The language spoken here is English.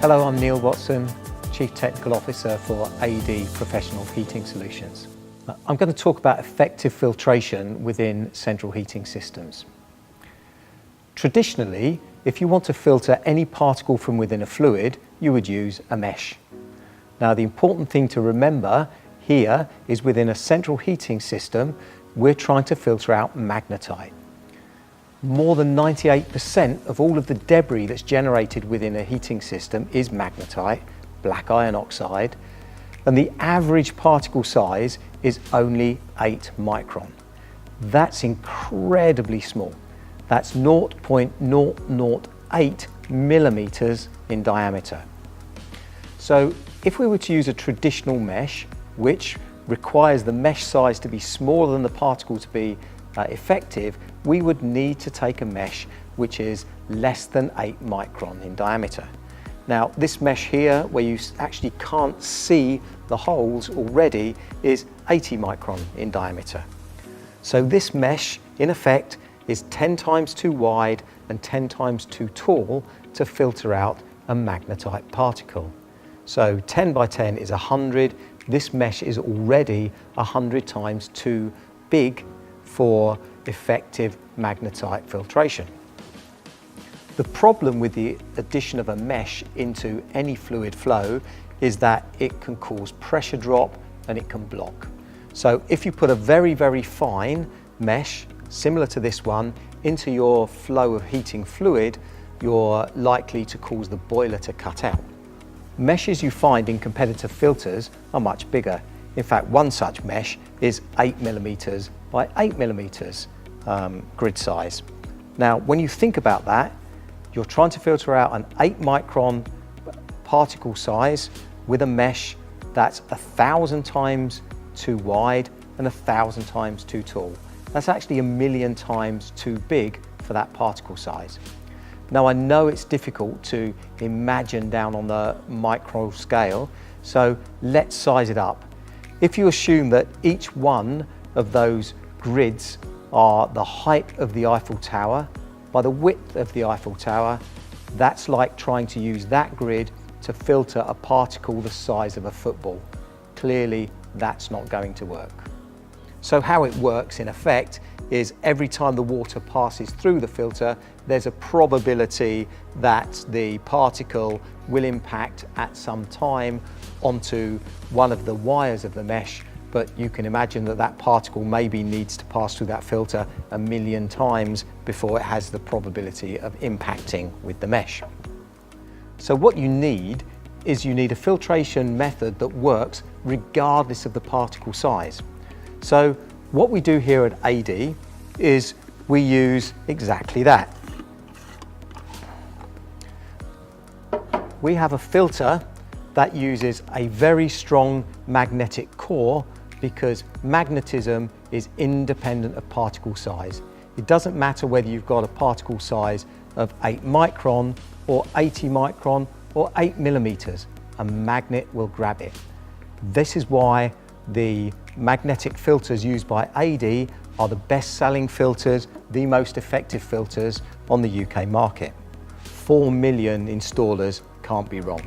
Hello, I'm Neil Watson, Chief Technical Officer for ADEY Professional Heating Solutions. I'm going to talk about effective filtration within central heating systems. Traditionally, if you want to filter any particle from within a fluid, you would use a mesh. Now, the important thing to remember here is within a central heating system, we're trying to filter out magnetite. More than 98% of all of the debris that's generated within a heating system is magnetite, black iron oxide, and the average particle size is only 8 micron. That's incredibly small. That's 0.008 millimeters in diameter. So if we were to use a traditional mesh, which requires the mesh size to be smaller than the particle to be effective, we would need to take a mesh which is less than 8 micron in diameter. Now, this mesh here, where you actually can't see the holes already, is 80 micron in diameter. So this mesh, in effect, is 10 times too wide and 10 times too tall to filter out a magnetite particle. So 10 by 10 is 100. This mesh is already 100 times too big for effective magnetite filtration. The problem with the addition of a mesh into any fluid flow is that it can cause pressure drop and it can block. So if you put a very, very fine mesh, similar to this one, into your flow of heating fluid, you're likely to cause the boiler to cut out. Meshes you find in competitive filters are much bigger. In fact, one such mesh is 8 millimeters by 8 millimeters grid size. Now, when you think about that, you're trying to filter out an 8 micron particle size with a mesh that's 1,000 times too wide and 1,000 times too tall. That's actually 1,000,000 times too big for that particle size. Now, I know it's difficult to imagine down on the micro scale, so let's size it up. If you assume that each one of those grids are the height of the Eiffel Tower by the width of the Eiffel Tower, that's like trying to use that grid to filter a particle the size of a football. Clearly, that's not going to work. So how it works in effect is every time the water passes through the filter, there's a probability that the particle will impact at some time onto one of the wires of the mesh, but you can imagine that that particle maybe needs to pass through that filter 1,000,000 times before it has the probability of impacting with the mesh. So what you need is you need a filtration method that works regardless of the particle size. So what we do here at ADEY is we use exactly that. We have a filter that uses a very strong magnetic core because magnetism is independent of particle size. It doesn't matter whether you've got a particle size of 8 micron or 80 micron or 8 millimeters, a magnet will grab it. This is why the magnetic filters used by ADEY are the best-selling filters, the most effective filters on the UK market. 4 million installers can't be wrong.